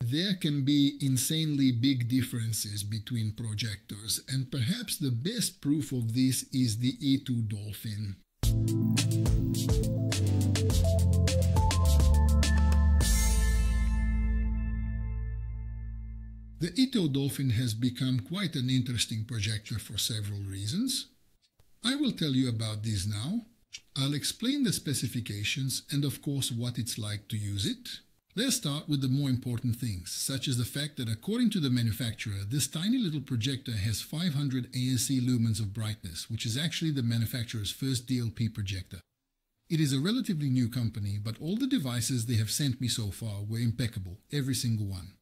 There can be insanely big differences between projectors, and perhaps the best proof of this is the ETOE Dolphin. The ETOE Dolphin has become quite an interesting projector for several reasons. I will tell you about these now. I'll explain the specifications and of course what it's like to use it. Let's start with the more important things, such as the fact that according to the manufacturer, this tiny little projector has 500 ANSI lumens of brightness, which is actually the manufacturer's first DLP projector. It is a relatively new company, but all the devices they have sent me so far were impeccable, every single one.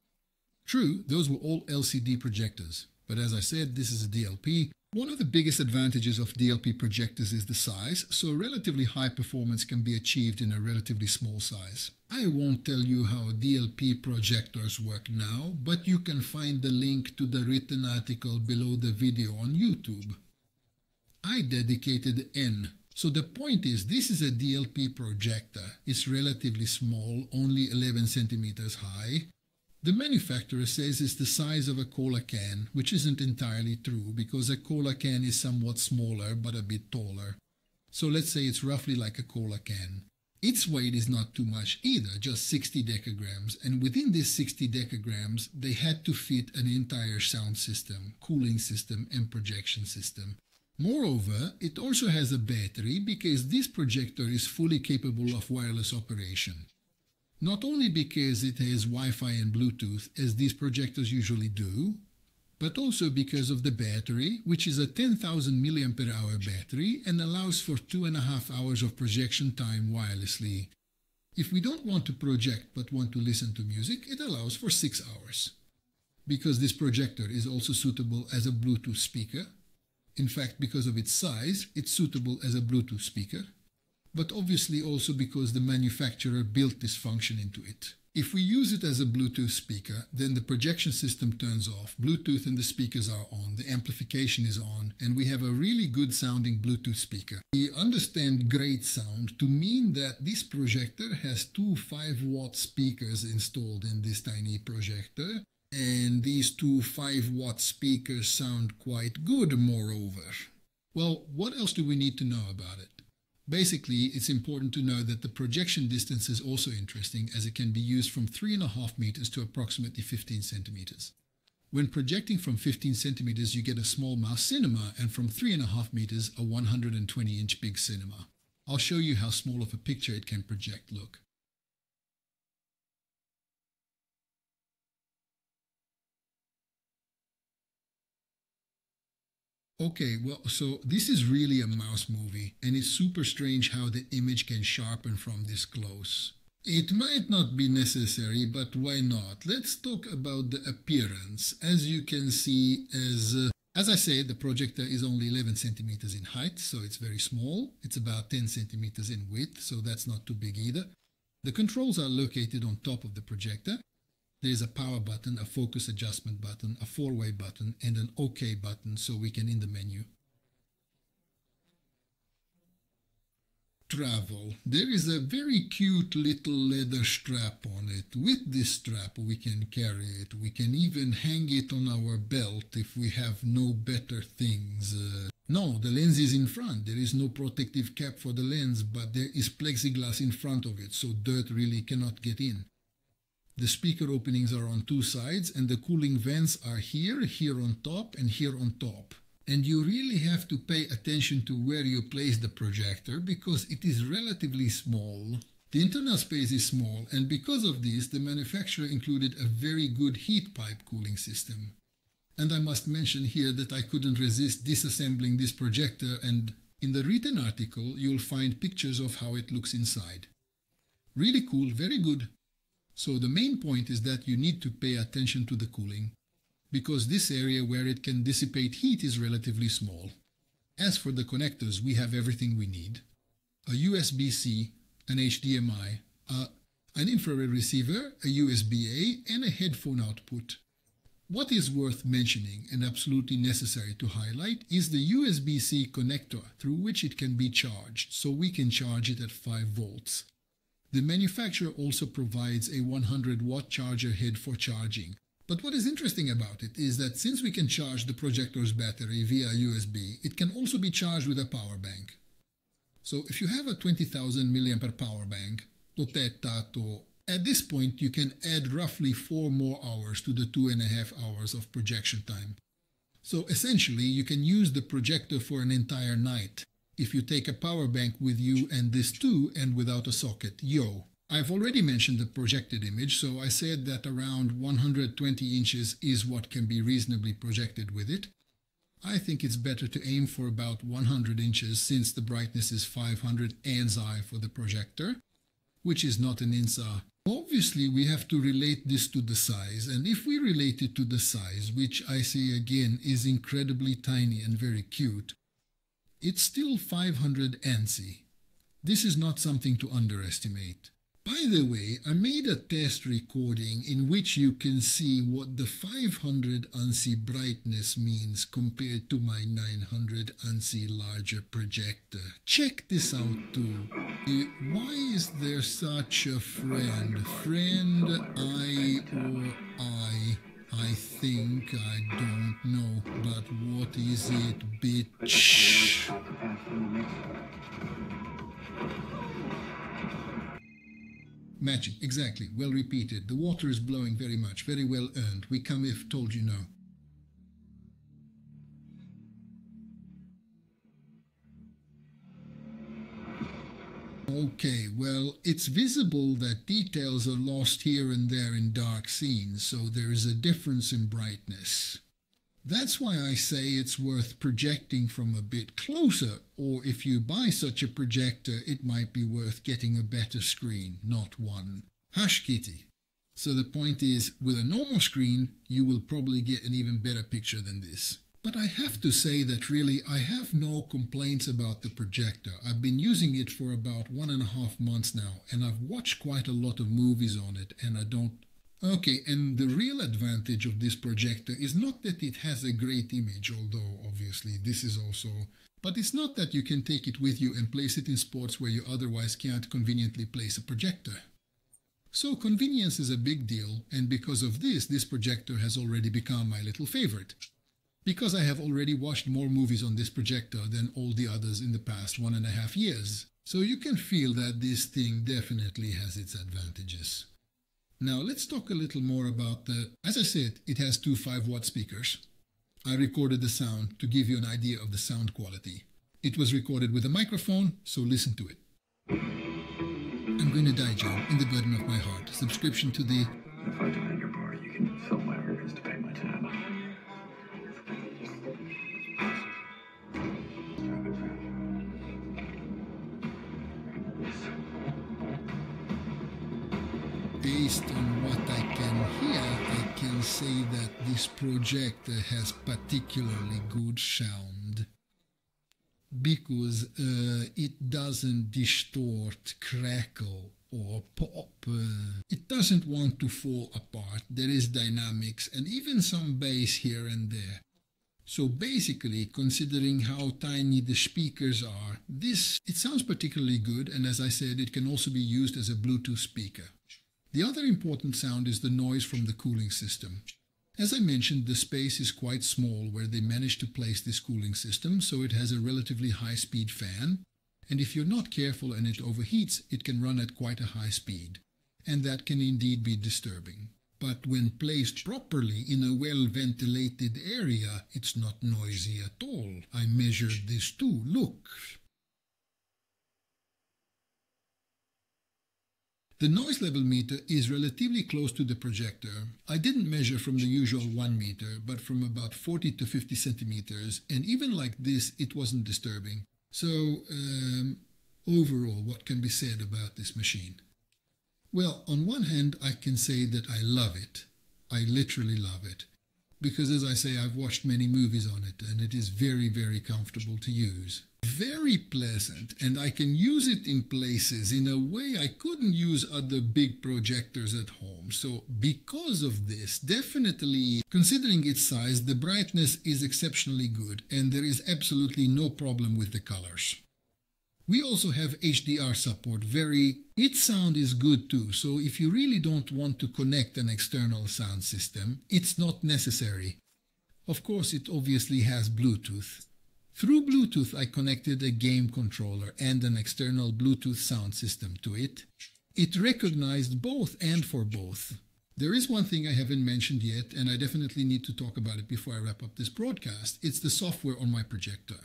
True, those were all LCD projectors, but as I said, this is a DLP. One of the biggest advantages of DLP projectors is the size, so relatively high performance can be achieved in a relatively small size. I won't tell you how DLP projectors work now, but you can find the link to the written article below the video on YouTube. I dedicated N. So the point is, this is a DLP projector. It's relatively small, only 11 centimeters high. The manufacturer says it's the size of a cola can, which isn't entirely true because a cola can is somewhat smaller but a bit taller. So let's say it's roughly like a cola can. Its weight is not too much either, just 60 decagrams, and within these 60 decagrams they had to fit an entire sound system, cooling system and projection system. Moreover, it also has a battery because this projector is fully capable of wireless operation. Not only because it has Wi-Fi and Bluetooth, as these projectors usually do, but also because of the battery, which is a 10,000 mAh battery and allows for 2.5 hours of projection time wirelessly. If we don't want to project but want to listen to music, it allows for 6 hours. Because this projector is also suitable as a Bluetooth speaker. In fact, because of its size, it's suitable as a Bluetooth speaker. But obviously also because the manufacturer built this function into it. If we use it as a Bluetooth speaker, then the projection system turns off, Bluetooth and the speakers are on, the amplification is on, and we have a really good sounding Bluetooth speaker. We understand great sound to mean that this projector has two 5-watt speakers installed in this tiny projector, and these two 5-watt speakers sound quite good moreover. Well, what else do we need to know about it? Basically, it's important to know that the projection distance is also interesting as it can be used from 3.5 meters to approximately 15 centimeters. When projecting from 15 centimeters, you get a small mouse cinema, and from 3.5 meters, a 120-inch big cinema. I'll show you how small of a picture it can project. Look. Okay, well, so this is really a mouse movie, and it's super strange how the image can sharpen from this close. It might not be necessary, but why not? Let's talk about the appearance. As you can see, as I said, the projector is only 11 centimeters in height, so it's very small. It's about 10 centimeters in width, so that's not too big either. The controls are located on top of the projector. There's a power button, a focus adjustment button, a 4-way button, and an OK button so we can in the menu. Travel. There is a very cute little leather strap on it. With this strap we can carry it. We can even hang it on our belt if we have no better things. No, the lens is in front. There is no protective cap for the lens, but there is plexiglass in front of it, so dirt really cannot get in. The speaker openings are on two sides and the cooling vents are here on top and here on top. And you really have to pay attention to where you place the projector because it is relatively small. The internal space is small, and because of this the manufacturer included a very good heat pipe cooling system. And I must mention here that I couldn't resist disassembling this projector, and in the written article you'll find pictures of how it looks inside. Really cool, very good. So the main point is that you need to pay attention to the cooling, because this area where it can dissipate heat is relatively small. As for the connectors, we have everything we need. A USB-C, an HDMI, an infrared receiver, a USB-A, and a headphone output. What is worth mentioning and absolutely necessary to highlight is the USB-C connector through which it can be charged, so we can charge it at 5 volts. The manufacturer also provides a 100-watt charger head for charging. But what is interesting about it is that since we can charge the projector's battery via USB, it can also be charged with a power bank. So if you have a 20,000 mAh power bank, at this point you can add roughly 4 more hours to the 2.5 hours of projection time. So essentially you can use the projector for an entire night if you take a power bank with you and this too, and without a socket. I've already mentioned the projected image, so I said that around 120 inches is what can be reasonably projected with it. I think it's better to aim for about 100 inches since the brightness is 500 ANSI for the projector, which is not an INSA. Obviously, we have to relate this to the size, and if we relate it to the size, which I say again is incredibly tiny and very cute, it's still 500 ANSI. This is not something to underestimate. By the way, I made a test recording in which you can see what the 500 ANSI brightness means compared to my 900 ANSI larger projector. Check this out too. Why is there such a friend? Friend I or I think, I don't know, but what is it, bitch? Magic, exactly, well repeated. The water is blowing very much, very well earned. We come if told you no. Okay, well, it's visible that details are lost here and there in dark scenes, so there is a difference in brightness. That's why I say it's worth projecting from a bit closer, or if you buy such a projector, it might be worth getting a better screen, not one. Hush, kitty. So the point is, with a normal screen, you will probably get an even better picture than this. But I have to say that really I have no complaints about the projector. I've been using it for about 1.5 months now, and I've watched quite a lot of movies on it, and I don't... Okay, and the real advantage of this projector is not that it has a great image, although obviously this is also... But it's not that you can take it with you and place it in spots where you otherwise can't conveniently place a projector. So convenience is a big deal, and because of this projector has already become my little favorite. Because I have already watched more movies on this projector than all the others in the past 1.5 years. So you can feel that this thing definitely has its advantages. Now let's talk a little more about as I said, it has two 5-watt speakers. I recorded the sound to give you an idea of the sound quality. It was recorded with a microphone, so listen to it. I'm going to die, John, in the burden of my heart. Subscription to the... If I demand your bar, you can fill my orders to pay my tab. Based on what I can hear, I can say that this projector has particularly good sound. Because it doesn't distort, crackle, or pop. It doesn't want to fall apart. There is dynamics and even some bass here and there. So basically, considering how tiny the speakers are, it sounds particularly good, and as I said, it can also be used as a Bluetooth speaker. The other important sound is the noise from the cooling system. As I mentioned, the space is quite small where they managed to place this cooling system, so it has a relatively high-speed fan, and if you're not careful and it overheats, it can run at quite a high speed, and that can indeed be disturbing. But when placed properly in a well-ventilated area, it's not noisy at all. I measured this too, look. The noise level meter is relatively close to the projector. I didn't measure from the usual 1 meter, but from about 40 to 50 centimeters, and even like this, it wasn't disturbing. So, overall, what can be said about this machine? Well, on one hand, I can say that I love it. I literally love it. Because as I say, I've watched many movies on it, and it is very, very comfortable to use. Very pleasant, and I can use it in places in a way I couldn't use other big projectors at home. So because of this, definitely, considering its size, the brightness is exceptionally good, and there is absolutely no problem with the colors. We also have HDR support. Its sound is good too, so if you really don't want to connect an external sound system, it's not necessary. Of course, it obviously has Bluetooth. Through Bluetooth, I connected a game controller and an external Bluetooth sound system to it. It recognized both and for both. There is one thing I haven't mentioned yet, and I definitely need to talk about it before I wrap up this broadcast. It's the software on my projector.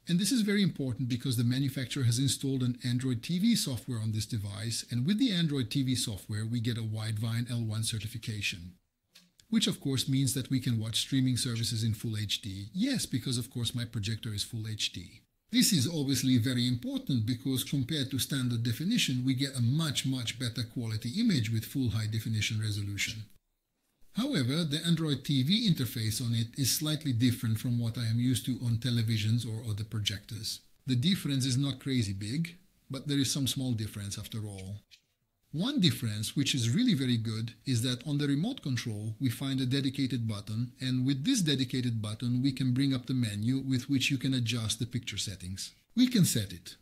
And this is very important because the manufacturer has installed an Android TV software on this device, and with the Android TV software, we get a Widevine L1 certification. Which of course means that we can watch streaming services in Full HD. Yes, because of course my projector is Full HD. This is obviously very important because compared to standard definition, we get a much better quality image with full high definition resolution. However, the Android TV interface on it is slightly different from what I am used to on televisions or other projectors. The difference is not crazy big, but there is some small difference after all. One difference, which is really very good, is that on the remote control we find a dedicated button, and with this dedicated button we can bring up the menu with which you can adjust the picture settings. We can set it.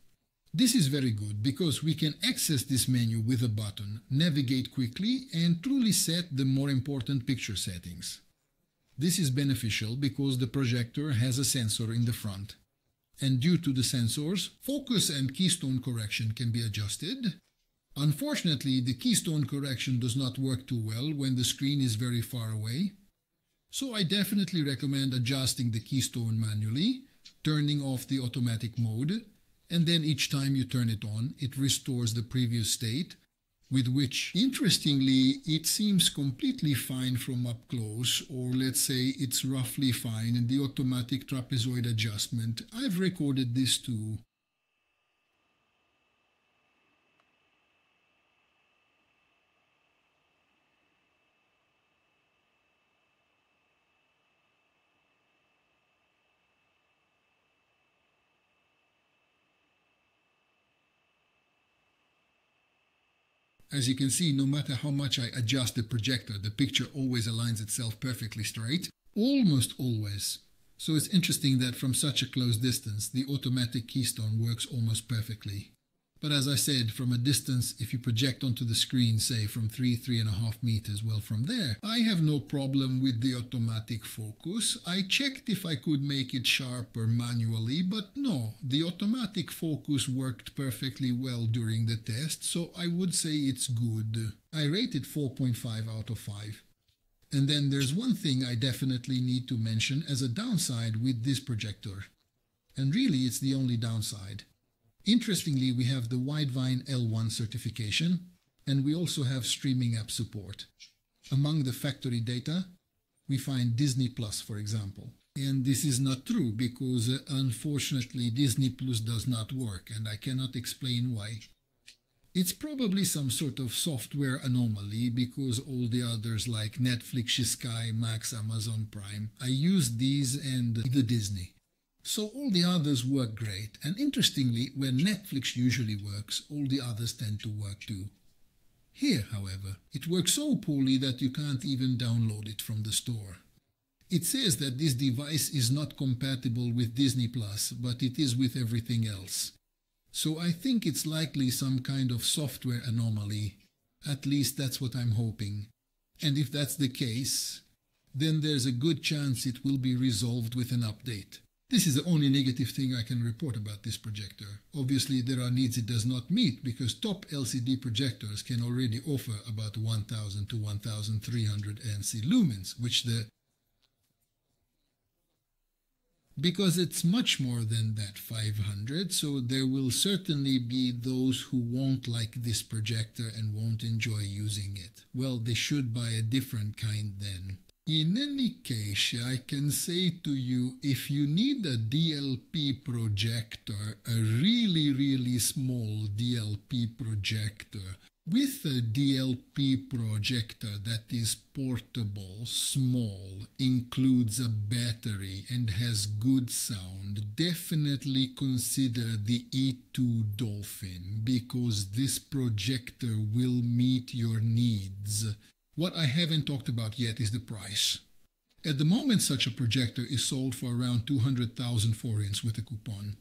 This is very good because we can access this menu with a button, navigate quickly, and truly set the more important picture settings. This is beneficial because the projector has a sensor in the front, and due to the sensors, focus and keystone correction can be adjusted. Unfortunately, the keystone correction does not work too well when the screen is very far away, so I definitely recommend adjusting the keystone manually, turning off the automatic mode, and then each time you turn it on, it restores the previous state, with which, interestingly, it seems completely fine from up close, or let's say it's roughly fine in the automatic trapezoid adjustment. I've recorded this too. As you can see, no matter how much I adjust the projector, the picture always aligns itself perfectly straight. Almost always. So it's interesting that from such a close distance, the automatic keystone works almost perfectly. But as I said, from a distance, if you project onto the screen, say from 3.5 meters, well, from there, I have no problem with the automatic focus. I checked if I could make it sharper manually, but no, the automatic focus worked perfectly well during the test, so I would say it's good. I rate it 4.5 out of 5. And then there's one thing I definitely need to mention as a downside with this projector. And really, it's the only downside. Interestingly, we have the Widevine L1 certification, and we also have streaming app support. Among the factory data, we find Disney Plus, for example. And this is not true because, unfortunately, Disney Plus does not work, and I cannot explain why. It's probably some sort of software anomaly because all the others like Netflix, Sky, Max, Amazon Prime, I use these and the Disney. So all the others work great, and interestingly, where Netflix usually works, all the others tend to work too. Here, however, it works so poorly that you can't even download it from the store. It says that this device is not compatible with Disney Plus, but it is with everything else. So I think it's likely some kind of software anomaly. At least that's what I'm hoping. And if that's the case, then there's a good chance it will be resolved with an update. This is the only negative thing I can report about this projector. Obviously, there are needs it does not meet because top LCD projectors can already offer about 1000 to 1300 ANSI lumens, because it's much more than that 500, so there will certainly be those who won't like this projector and won't enjoy using it. Well, they should buy a different kind then. In any case, I can say to you, if you need a DLP projector, a really small DLP projector, with a DLP projector that is portable, small, includes a battery and has good sound, definitely consider the ETOE Dolphin because this projector will meet your needs. What I haven't talked about yet is the price. At the moment, such a projector is sold for around 200,000 forints with a coupon.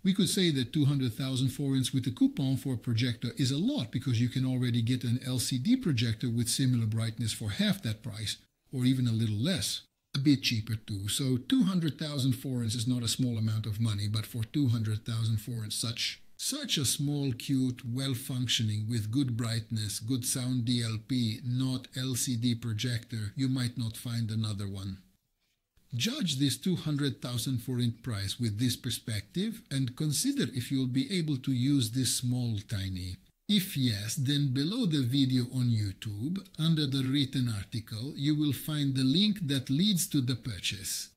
We could say that 200,000 forints with a coupon for a projector is a lot because you can already get an LCD projector with similar brightness for half that price, or even a little less. A bit cheaper too, so 200,000 forints is not a small amount of money, but for 200,000 forints, such a small, cute, well-functioning, with good brightness, good sound DLP, not LCD projector, you might not find another one. Judge this 200,000 forint price with this perspective and consider if you'll be able to use this small tiny. If yes, then below the video on YouTube, under the written article, you will find the link that leads to the purchase.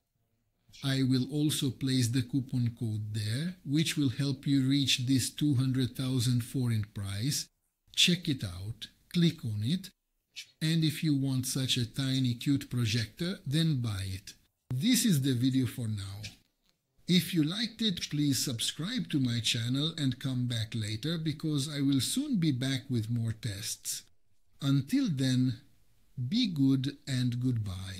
I will also place the coupon code there, which will help you reach this 200,000 forint price. Check it out, click on it, and if you want such a tiny cute projector, then buy it. This is the video for now. If you liked it, please subscribe to my channel and come back later because I will soon be back with more tests. Until then, be good and goodbye.